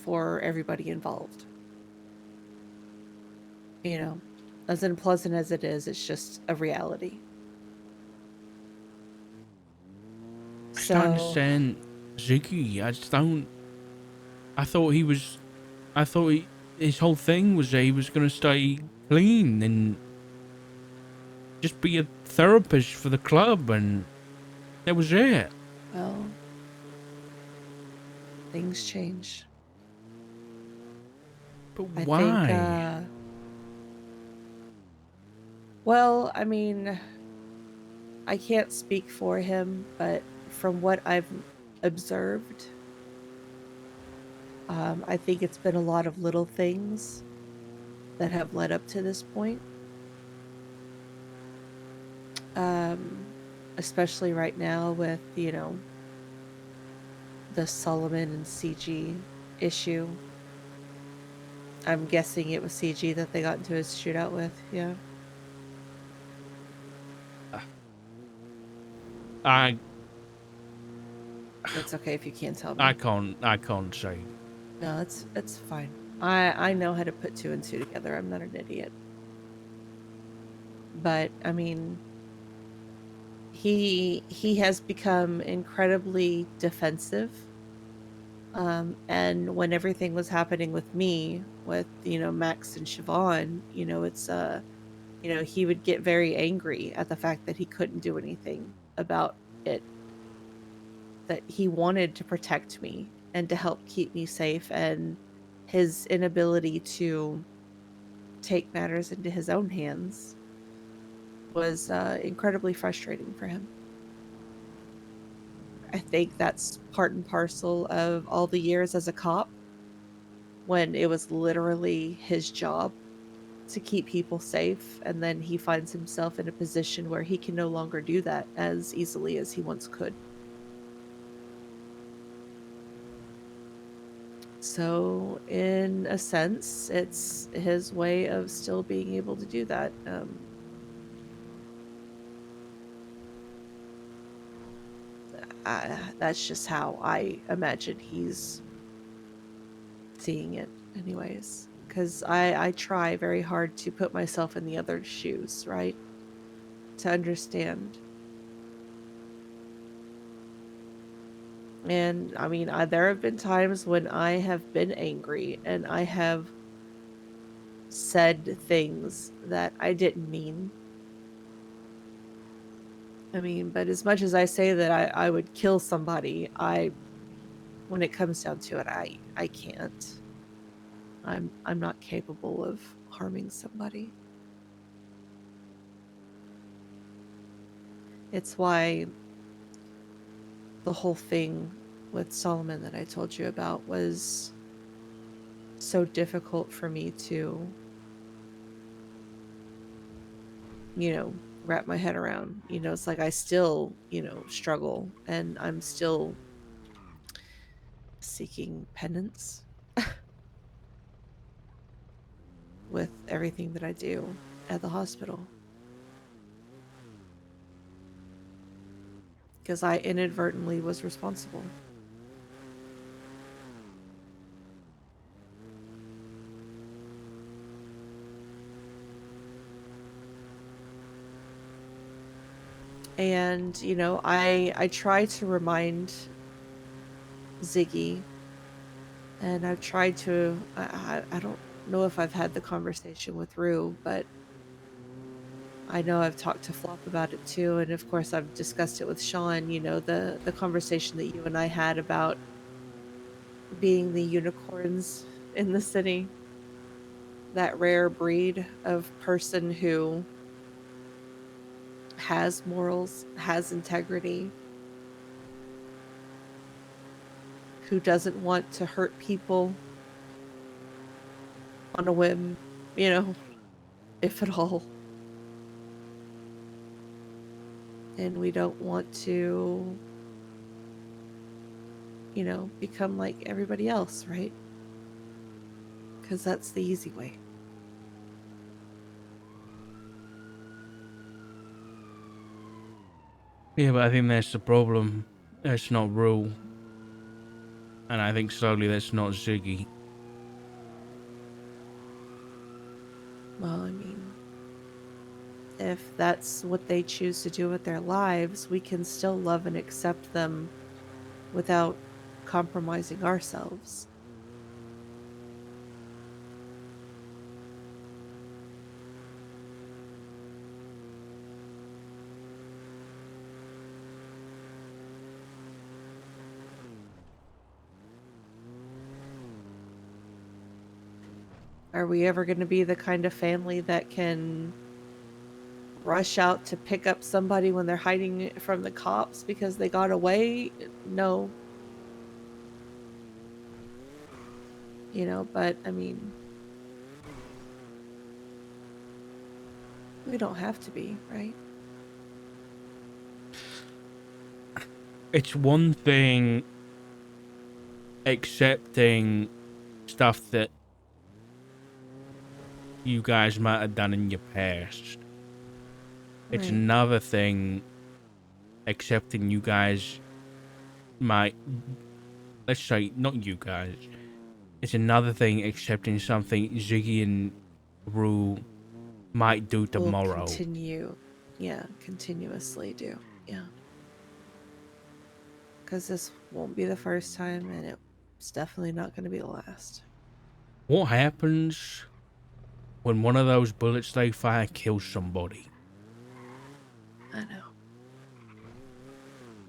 for everybody involved. You know, as unpleasant as it is, it's just a reality. I just don't So, understand Ziggy. I just don't. I thought he was. I thought his whole thing was that he was going to stay clean and just be a therapist for the club, and that was it. well, things change. But I think, why? well, I mean, I can't speak for him, but from what I've observed, I think it's been a lot of little things that have led up to this point. Um, Especially right now with, the Solomon and CG issue. I'm guessing it was CG that they got into a shootout with. Yeah. I It's okay if you can't tell I me. can't. I can't say. No, it's fine. I know how to put two and two together. I'm not an idiot. But I mean, he has become incredibly defensive. And when everything was happening with me, with Max and Siobhan, he would get very angry at the fact that he couldn't do anything about it. That he wanted to protect me and to help keep me safe, and his inability to take matters into his own hands was incredibly frustrating for him. I think that's part and parcel of all the years as a cop when it was literally his job to keep people safe, and then he finds himself in a position where he can no longer do that as easily as he once could. So, in a sense, it's his way of still being able to do that. That's just how I imagine he's seeing it, anyways. Because I try very hard to put myself in the other's shoes, right? To understand. And I mean, there have been times when I have been angry and I have said things that I didn't mean. I mean, but as much as I say that I would kill somebody, when it comes down to it, I can't. I'm not capable of harming somebody. It's why the whole thing with Solomon that I told you about was so difficult for me to, wrap my head around. It's like I still, struggle, and I'm still seeking penance with everything that I do at the hospital because I inadvertently was responsible. And I try to remind Ziggy, and I've tried to. I don't know if I've had the conversation with Rue, but I know I've talked to Flop about it too, and of course I've discussed it with Sean. The conversation that you and I had about being the unicorns in the city, that rare breed of person who has morals, has integrity, who doesn't want to hurt people on a whim, you know, if at all. And we don't want to, become like everybody else, right? Because that's the easy way. Yeah, but I think that's the problem. That's not real. And I think slowly that's not Ziggy. Well, I mean, if that's what they choose to do with their lives, we can still love and accept them without compromising ourselves. Are we ever going to be the kind of family that can rush out to pick up somebody when they're hiding from the cops because they got away? No. But I mean, we don't have to be, right? It's one thing accepting stuff that you guys might have done in your past. It's Right. another thing accepting you guys might, let's say, not you guys. It's another thing accepting something Ziggy and Rue might do We'll tomorrow. continue. Yeah, continuously do. Yeah. Because this won't be the first time, and it's definitely not going to be the last. What happens when one of those bullets they fire kills somebody? I know.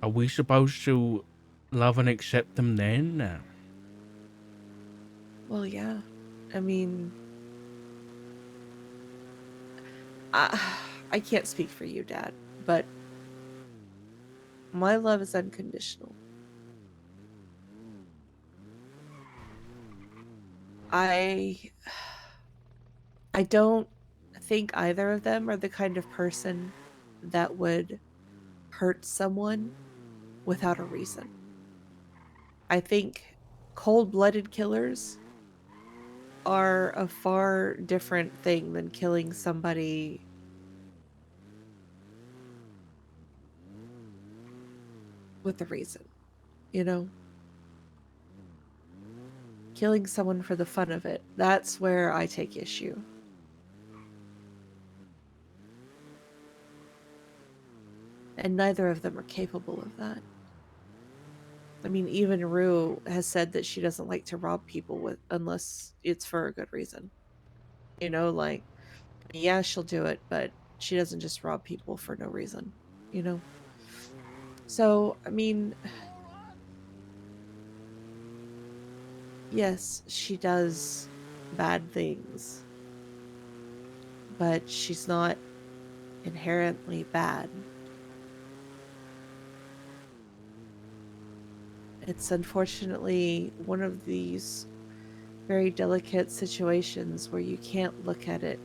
Are we supposed to love and accept them then? Well, yeah. I mean, I, I can't speak for you, Dad, but my love is unconditional. I I don't think either of them are the kind of person that would hurt someone without a reason. I think cold-blooded killers are a far different thing than killing somebody with a reason, you know? Killing someone for the fun of it, that's where I take issue. And neither of them are capable of that. I mean, even Rue has said that she doesn't like to rob people with unless it's for a good reason. Like, yeah, she'll do it, but she doesn't just rob people for no reason, you know? So, I mean, yes, she does bad things, but she's not inherently bad. It's unfortunately one of these very delicate situations where you can't look at it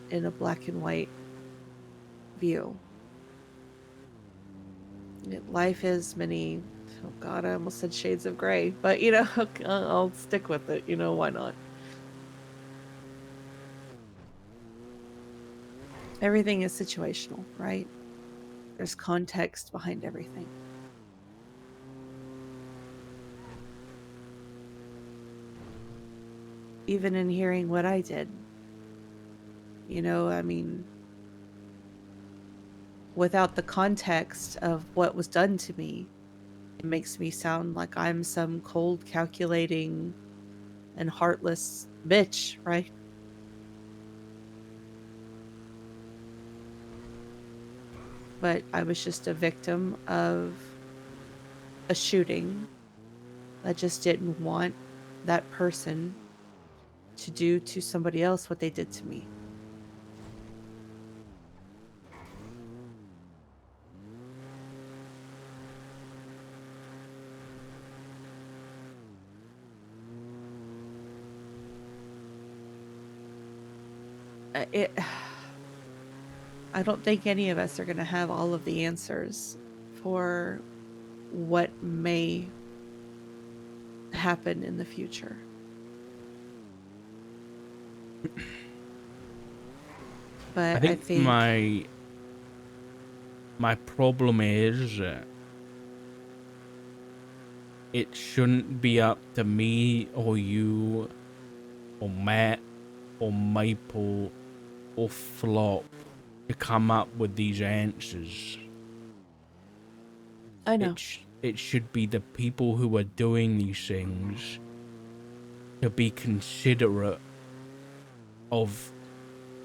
in a black and white view. Life is many, oh God, I almost said shades of gray, but I'll stick with it. Why not? Everything is situational, right? There's context behind everything. Even in hearing what I did, I mean, without the context of what was done to me, it makes me sound like I'm some cold, calculating, and heartless bitch, right? But I was just a victim of a shooting that just didn't want that person to do to somebody else what they did to me. It I don't think any of us are going to have all of the answers for what may happen in the future. I But I think think my problem is it shouldn't be up to me or you or Matt or Maple or Flop to come up with these answers. I know. It should be the people who are doing these things to be considerate of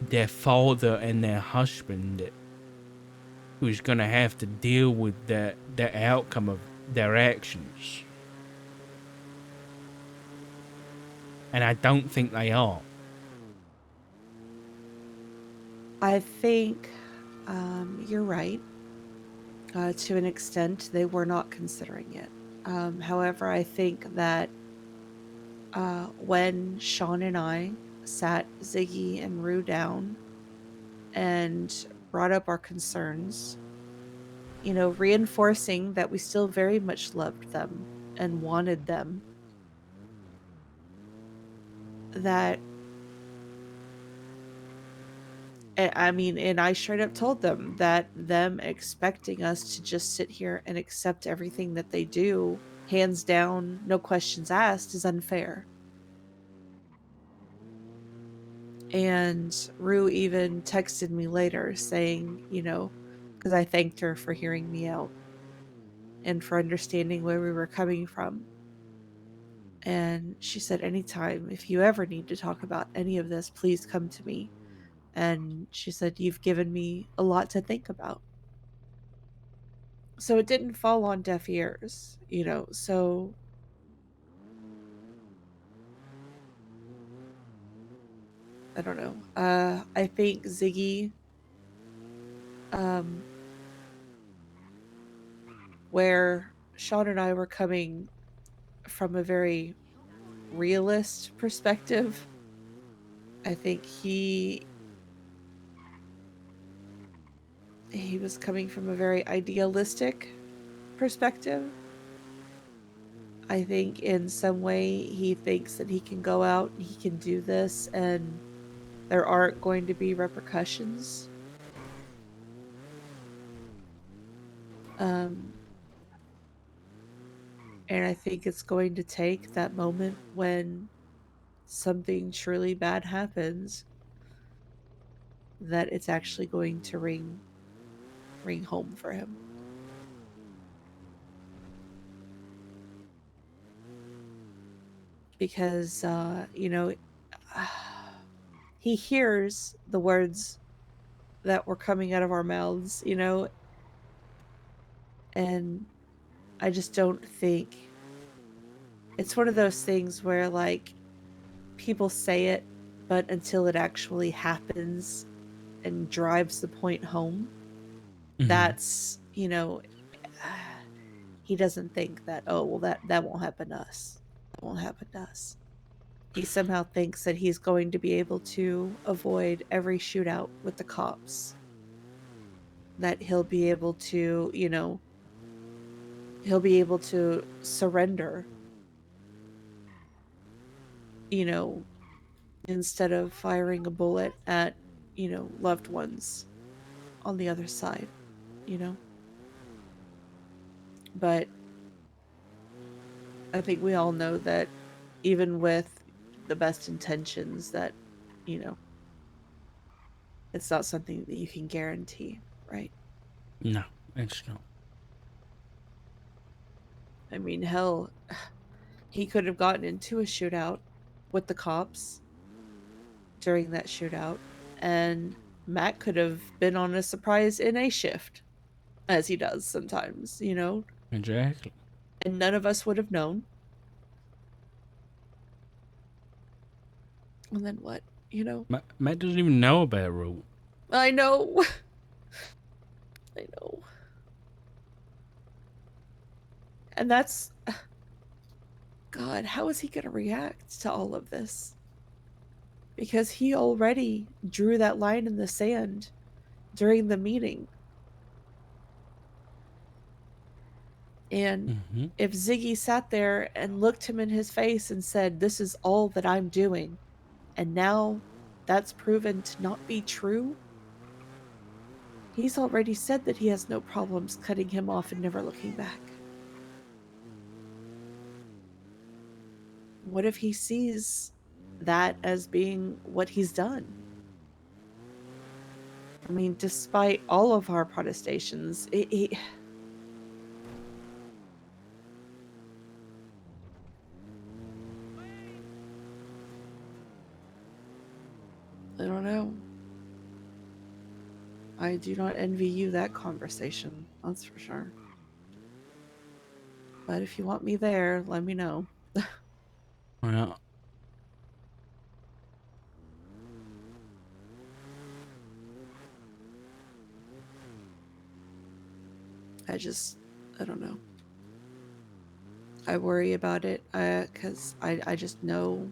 their father and their husband, who's gonna have to deal with the outcome of their actions. And I don't think they are. I think you're right. To an extent, they were not considering it. However, I think that when Sean and I sat Ziggy and Rue down and brought up our concerns, reinforcing that we still very much loved them and wanted them, that I mean, and I straight up told them that them expecting us to just sit here and accept everything that they do, hands down, no questions asked, is unfair. And Rue even texted me later saying, because I thanked her for hearing me out and for understanding where we were coming from. And she said, anytime, if you ever need to talk about any of this, please come to me. And she said, you've given me a lot to think about. So it didn't fall on deaf ears, So I don't know. I think Ziggy, um, where Sean and I were coming from a very realist perspective, I think he was coming from a very idealistic perspective. I think in some way he thinks that he can go out and he can do this and there aren't going to be repercussions. Um, and I think it's going to take that moment when something truly bad happens that it's actually going to ring home for him. Because he hears the words that were coming out of our mouths, and I just don't think it's one of those things where like people say it, but until it actually happens and drives the point home, Mm-hmm. that's, he doesn't think that, oh, well, that won't happen to us. That won't happen to us. He somehow thinks that he's going to be able to avoid every shootout with the cops. That he'll be able to surrender, you know, instead of firing a bullet at, loved ones on the other side, you know? But I think we all know that even with the best intentions that, you know, it's not something that you can guarantee, right? No, it's not. I mean, hell, he could have gotten into a shootout with the cops during that shootout, and Matt could have been on a surprise NA shift, as he does sometimes, Exactly. and none of us would have known. And then what, Matt doesn't even know about Rule. I know. I know. And that's, God, how is he going to react to all of this? Because he already drew that line in the sand during the meeting. And Mm-hmm. if Ziggy sat there and looked him in his face and said, this is all that I'm doing, and now that's proven to not be true, he's already said that he has no problems cutting him off and never looking back. what if he sees that as being what he's done? I mean, despite all of our protestations, I don't know. I do not envy you that conversation, that's for sure. But if you want me there, let me know. Well, I don't know. I worry about it because I just know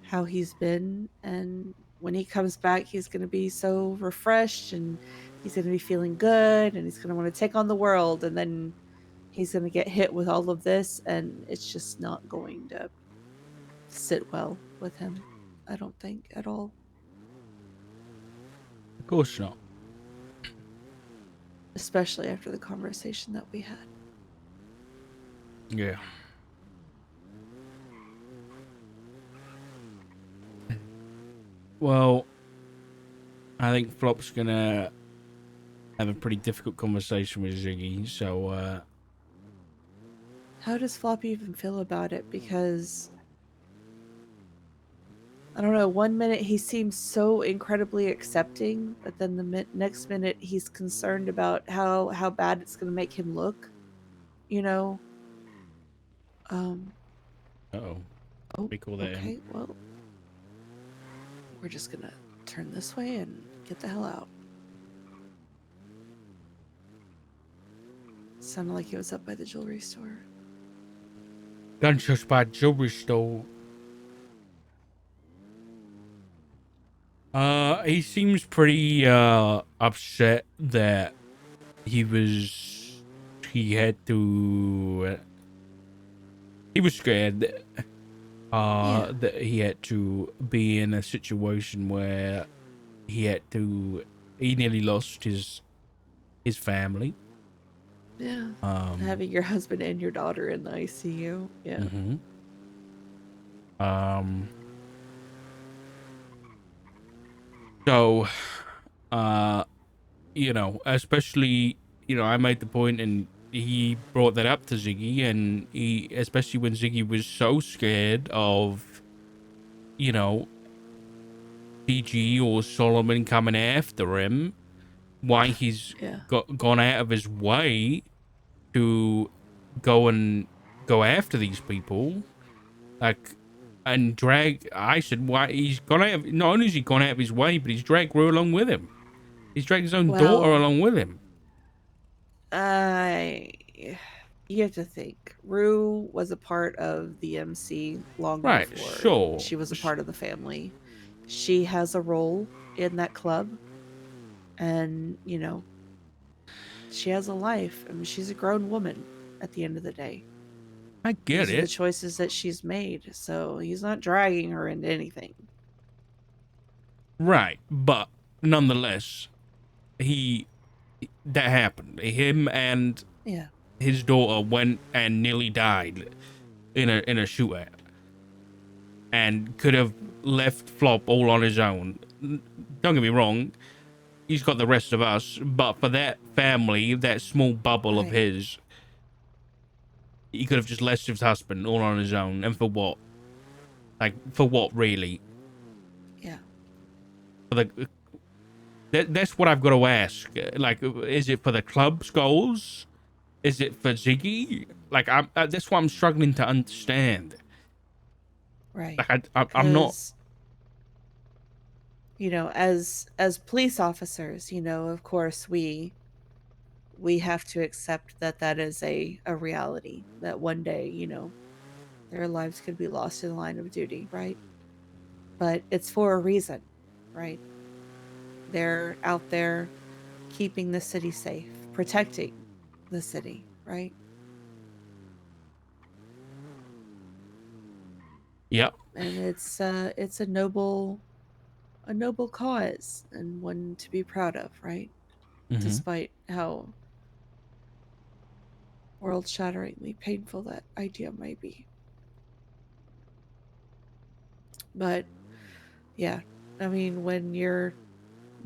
how he's been. And when he comes back, he's going to be so refreshed and he's going to be feeling good and he's going to want to take on the world. And then he's going to get hit with all of this and it's just not going to sit well with him, I don't think at all, of course not. especially after the conversation that we had. Yeah. Well, I think Flop's gonna have a pretty difficult conversation with Ziggy, so How does Floppy even feel about it? Because I don't know, one minute he seems so incredibly accepting, but then the next minute he's concerned about how bad it's going to make him look, you know? Um uh-oh. oh, Be cool there. okay. Well, we're just going to turn this way and get the hell out. Sounded like he was up by the jewelry store. Gunshots by jewelry store. He seems pretty upset that he had to he was scared Yeah. that he had to be in a situation where he nearly lost his family. Yeah. Um Having your husband and your daughter in the ICU. Yeah. mhm. Um so uh especially, I made the point and he brought that up to Ziggy, and especially when Ziggy was so scared of, you know, PG or Solomon coming after him, why he's Yeah. gone out of his way to go and go after these people, like, and drag. I said, why he's gone out of, not only has he gone out of his way, but he's dragged Rue along with him. He's dragged his own daughter Well, along with him. I you have to think. Rue was a part of the MC long Right, before sure. she was a part of the family. She has a role in that club and, she has a life. I mean, she's a grown woman at the end of the day. I get These are the it. choices that she's made. So he's not dragging her into anything. Right, but nonetheless, he that happened. Him and Yeah. his daughter went and nearly died in a shootout, and could have left Flop all on his own. Don't get me wrong, he's got the rest of us, but for that family, that small bubble of Right. his, he could have just left his husband all on his own, and for what? Like, for what, really? Yeah. For the that's what I've got to ask. Like, is it for the club's goals? Is it for Ziggy? Like, that's what I'm struggling to understand. Right. Like, I'm not. Cuz as police officers, of course we have to accept that that is a reality, that one day, their lives could be lost in the line of duty, right? But it's for a reason, right? They're out there keeping the city safe, protecting the city, right? Yep. And it's a noble cause and one to be proud of, right? Mm-hmm. Despite how world-shatteringly painful that idea might be. But yeah, I mean, when you're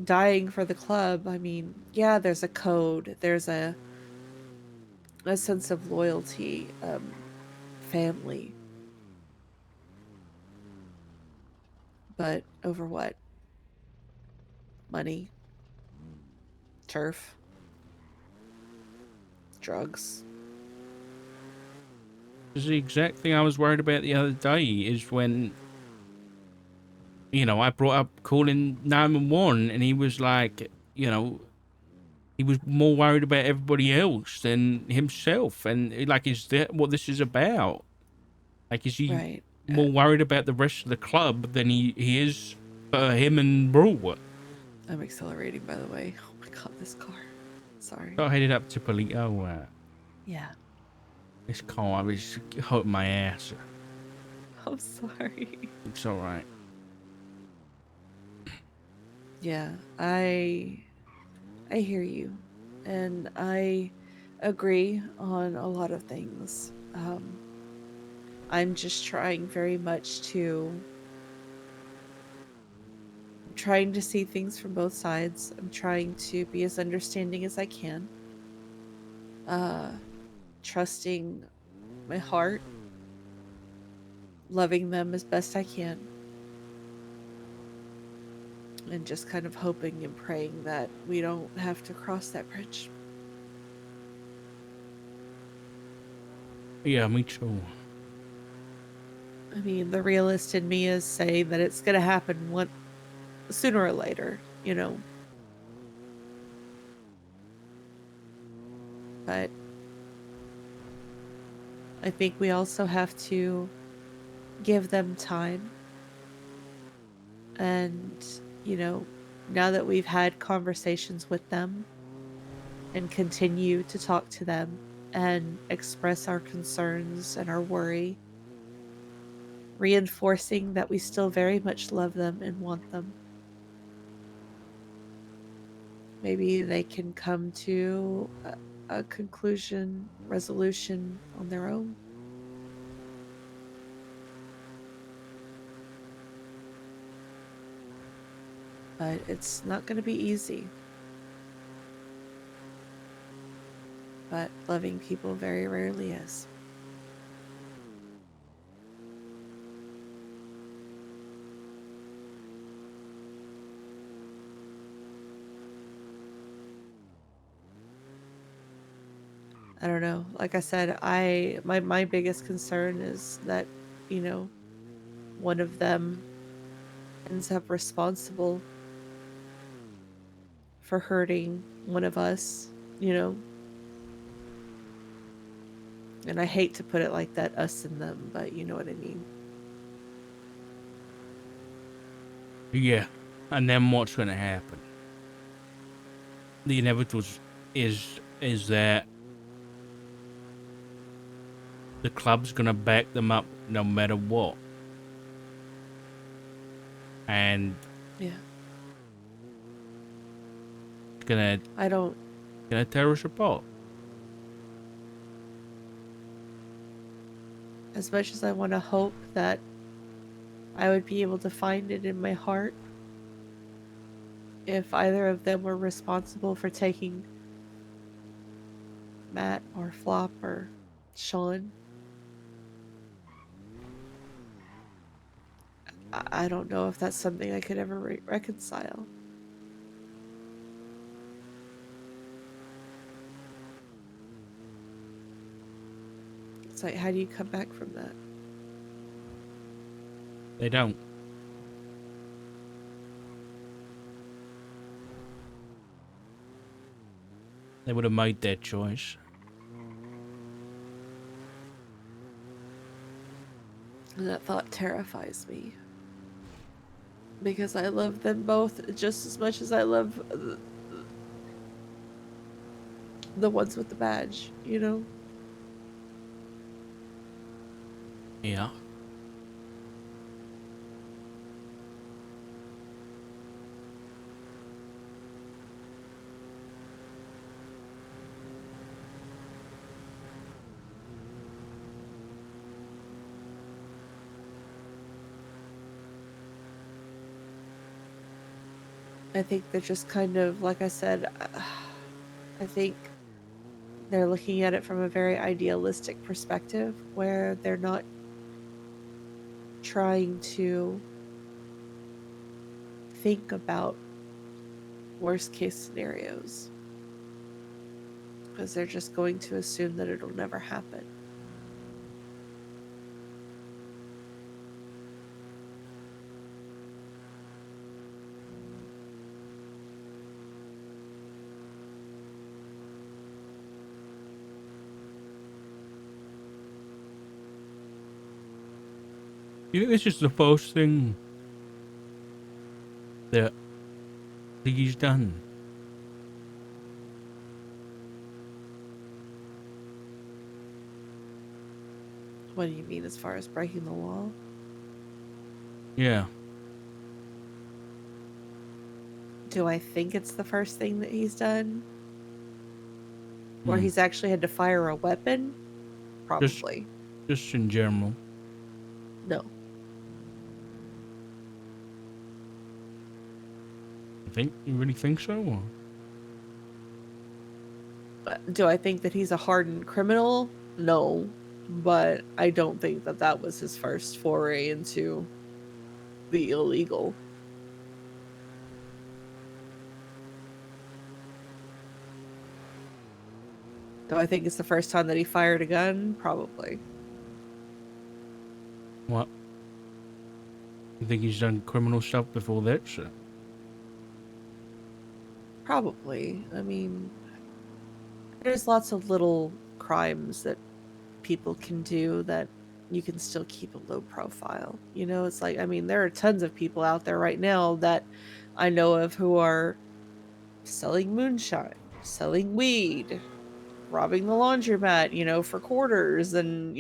dying for the club, I mean, yeah, there's a code, there's a sense of loyalty, family, but over what? Money, turf, drugs. It's the exact thing I was worried about the other day is when, I brought up calling 911 and he was like, he was more worried about everybody else than himself. And like, is that what this is about? Like, is he Right. more worried about the rest of the club than he is for him and Brewer? I'm accelerating, by the way. Oh my god, this car. Sorry. So I headed up to Polito. Yeah. This car was hurting my ass. I'm sorry. It's all right. Yeah, I hear you, and I agree on a lot of things. I'm just trying very much to trying to see things from both sides. I'm trying to be as understanding as I can. Uh, Trusting my heart, loving them as best I can, and just kind of hoping and praying that we don't have to cross that bridge. Yeah, me too. I mean, the realist in me is saying that it's going to happen one sooner or later, but I think we also have to give them time. And, you know, now that we've had conversations with them and continue to talk to them and express our concerns and our worry, reinforcing that we still very much love them and want them, maybe they can come to a conclusion, resolution on their own. But it's not going to be easy. But loving people very rarely is. I don't know. Like I said, my biggest concern is that, you know, one of them ends up responsible for hurting one of us, you know. And I hate to put it like that, us and them, but you know what I mean. Yeah. And then what's going to happen? The inevitable is that the club's going to back them up no matter what. And Yeah. it's going to I don't tear us apart. As much as I want to hope that I would be able to find it in my heart if either of them were responsible for taking Matt or Flop or Sean. I don't know if that's something I could ever reconcile. It's like, how do you come back from that? They don't. They would have made their choice. And that thought terrifies me. Because I love them both just as much as I love the ones with the badge, you know? Yeah. I think they're just kind of, like I said, I think they're looking at it from a very idealistic perspective where they're not trying to think about worst case scenarios because they're just going to assume that it'll never happen. You think this is the first thing that he's done? What do you mean as far as breaking the law? Yeah. Do I think it's the first thing that he's done? Where Hmm. he's actually had to fire a weapon? Just, Probably. just in general. No. You really think so? Or? Do I think that he's a hardened criminal? No. But I don't think that that was his first foray into the illegal. Do I think it's the first time that he fired a gun? Probably. What? You think he's done criminal stuff before that? So? Probably. I mean, there's lots of little crimes that people can do that you can still keep a low profile. You know, it's like, I mean, there are tons of people out there right now that I know of who are selling moonshine, selling weed, robbing the laundromat, for quarters and,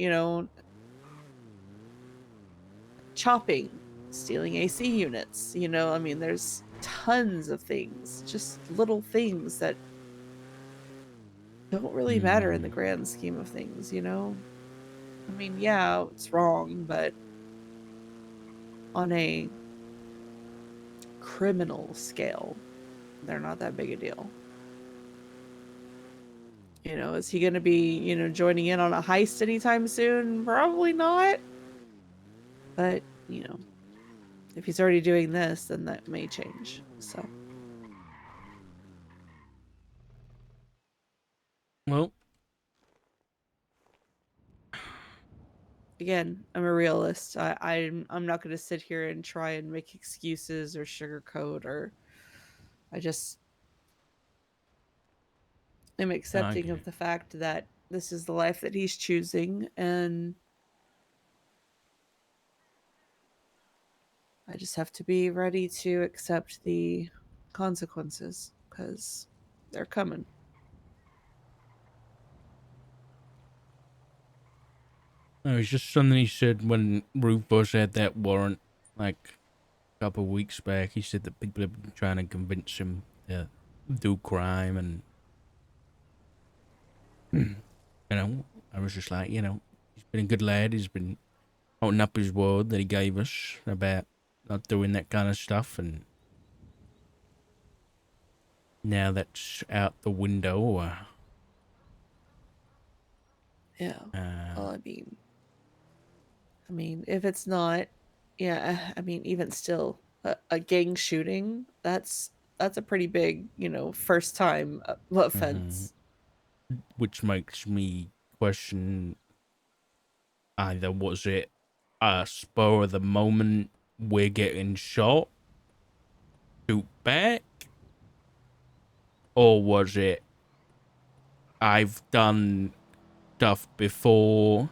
chopping, stealing AC units. I mean, there's tons of things, just little things that don't really matter in the Hmm. grand scheme of things. I mean, yeah, it's wrong, but on a criminal scale, they're not that big a deal. Is he going to be, joining in on a heist anytime soon? Probably not. But, if he's already doing this, then that may change. So, Well, again, I'm a realist. I'm not going to sit here and try and make excuses or sugarcoat or I just am I accepting get of it. the fact that this is the life that he's choosing and I just have to be ready to accept the consequences because they're coming. No, it's just something he said when Rufus had that warrant, like a couple of weeks back. He said that people have been trying to convince him to do crime, and I was just like, he's been a good lad. He's been holding up his word that he gave us about not doing that kind of stuff, and now that's out the window. Yeah. Uh, Well, I mean, if it's not, yeah, I mean, even still, a gang shooting, that's a pretty big, first time mhm. offense. Which makes me question, either was it a spur of the moment, we're getting shot, shoot back, or was it, I've done stuff before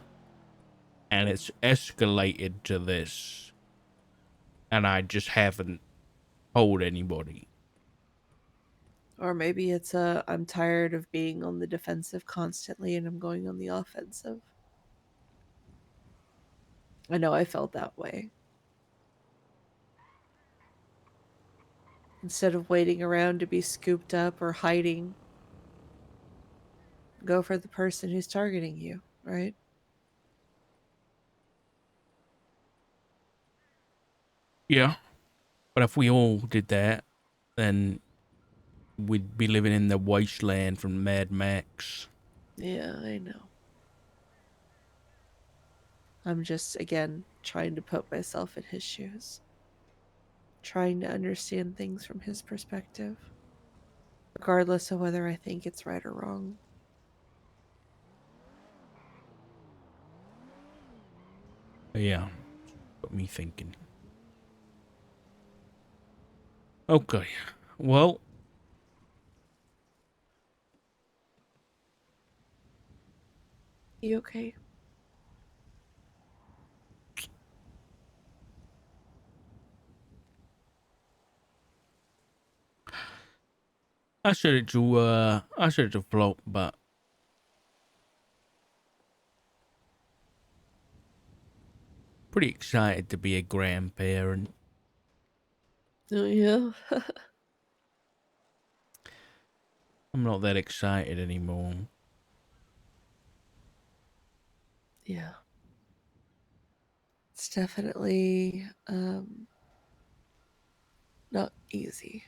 and it's escalated to this and I just haven't told anybody. Or maybe it's a I'm tired of being on the defensive constantly and I'm going on the offensive. I know I felt that way. Instead of waiting around to be scooped up or hiding, go for the person who's targeting you, right? Yeah, but if we all did that, then we'd be living in the wasteland from Mad Max. Yeah, I know. I'm just, again, trying to put myself in his shoes, trying to understand things from his perspective, regardless of whether I think it's right or wrong. Yeah, got me thinking. Okay, well, You okay? I said it to Float, but pretty excited to be a grandparent. Oh, yeah. I'm not that excited anymore. Yeah. It's definitely not easy.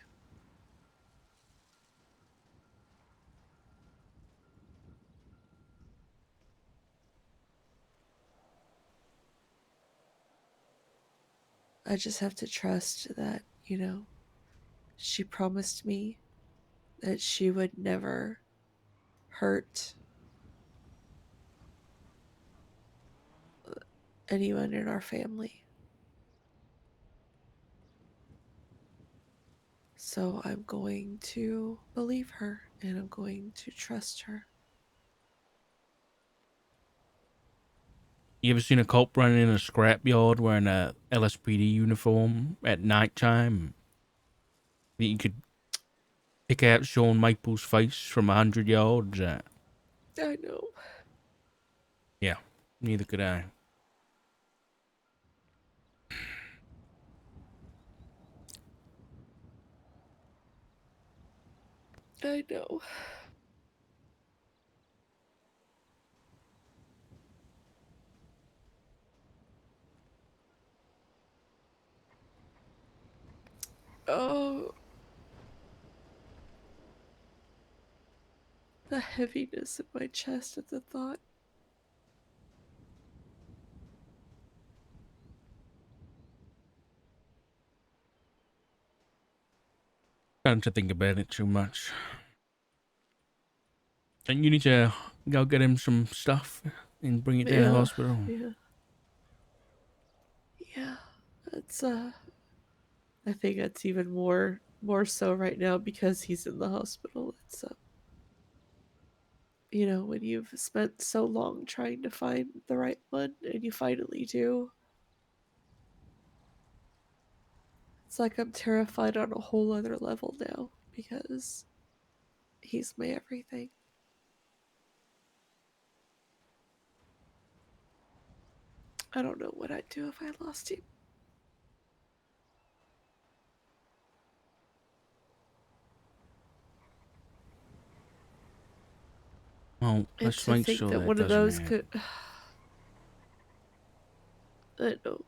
I just have to trust that, she promised me that she would never hurt anyone in our family. So I'm going to believe her and I'm going to trust her. You ever seen a cop running in a scrapyard wearing a LSPD uniform at nighttime? That you could pick out Shawn Maples' face from 100 yards? I know. Yeah, neither could I. I know. Oh, the heaviness in my chest at the thought. Time to think about it too much. And you need to go get him some stuff and bring it to the Yeah, hospital. yeah, yeah. It's I think it's even more so right now because he's in the hospital. It's when you've spent so long trying to find the right one and you finally do, it's like I'm terrified on a whole other level now because he's my everything. I don't know what I'd do if I lost him. Well, And let's to make think sure that that one of doesn't those could. happen. I know.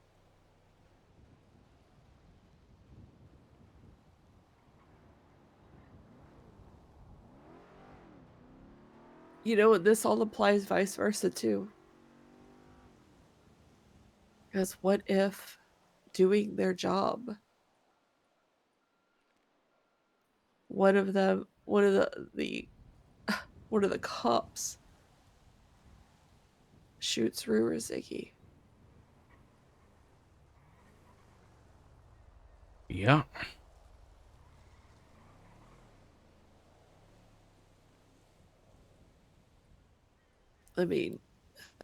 And this all applies vice versa too. Because what if doing their job, one of the one of the cops shoots Ruriziki? Yeah. I mean,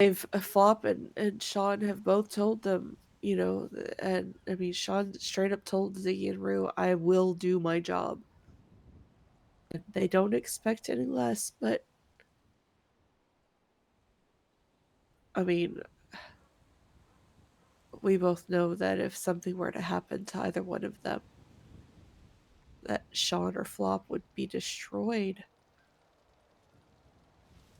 if Flop and Sean have both told them, and I mean, Sean straight up told Ziggy and Rue, I will do my job. And they don't expect any less, but I mean, we both know that if something were to happen to either one of them, that Sean or Flop would be destroyed,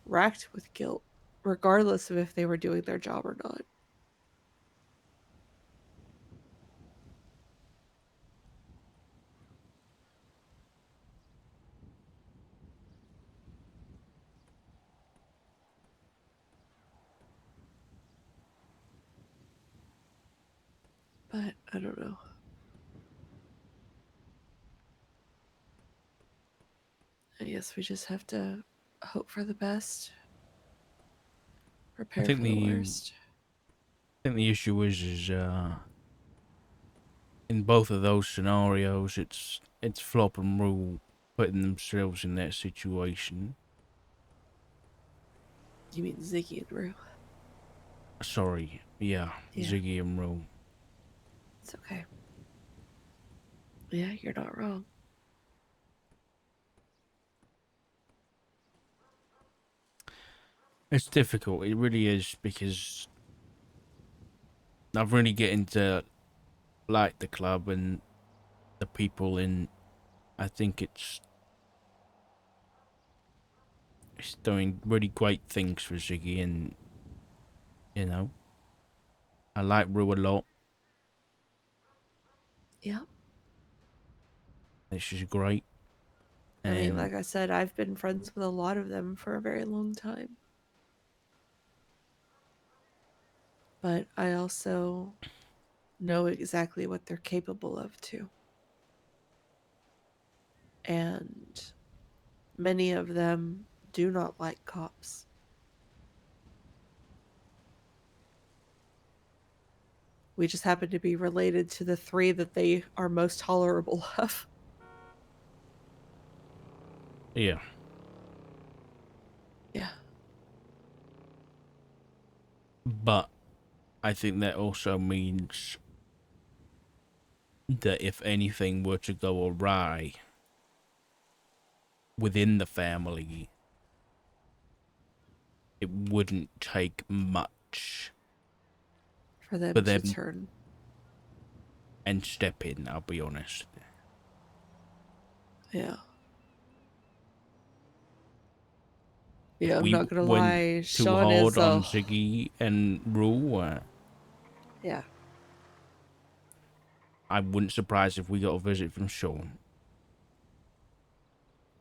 racked with guilt, regardless of if they were doing their job or not. But I don't know. I guess we just have to hope for the best, I prepare think for the the worst. issue is in both of those scenarios, it's Flop and Rule putting themselves in that situation. You mean Ziggy and Rue? Sorry, yeah, Yeah, Ziggy and Rule. it's okay. Yeah, you're not wrong. It's difficult. It really is because I've really getting to like the club and the people in. I think it's doing really great things for Ziggy, and you know I like Rue a lot. Yeah. And she's great, I mean, and like I said, I've been friends with a lot of them for a very long time. But I also know exactly what they're capable of, too. And many of them do not like cops. We just happen to be related to the three that they are most tolerable of. yeah. Yeah. But I think that also means that if anything were to go awry within the family, it wouldn't take much For them for to them turn. and step in. I'll be honest. Yeah. If Yeah, I'm we not gonna went lie. too Sean hard is on a. Ziggy and Rule, Yeah. I wouldn't surprise if we got a visit from Sean.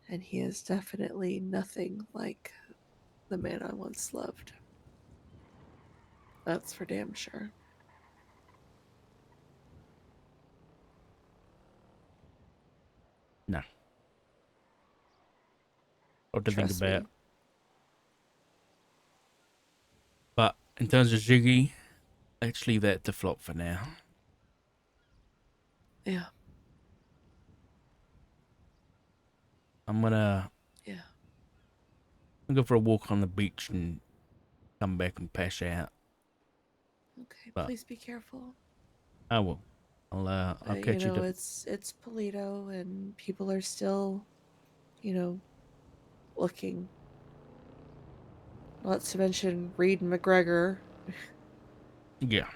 And he is definitely nothing like the man I once loved. That's for damn sure. No, what to think Trust about. me. But in terms of Ziggy, let's leave that to Flop for now. Yeah. I'm gonna Yeah. go for a walk on the beach and come back and pass out. Okay. But Please be careful. I will. I'll You catch you know, to. it's Polito, and people are still, you know, looking. Not to mention Reed and McGregor. Yeah,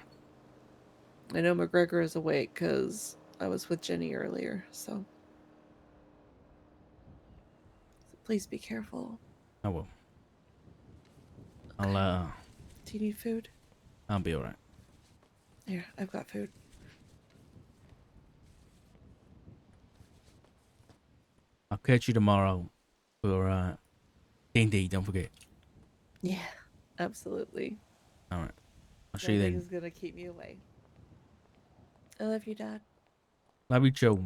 I know McGregor is awake because I was with Jenny earlier. So please be careful. I will. I'll Okay. Do you need food? I'll be alright. Here, I've got food. I'll catch you tomorrow for D&D. Don't forget. Yeah, absolutely. All right. I'll see you then. Nothing's gonna keep me away. I love you, Dad. Love you, Joe.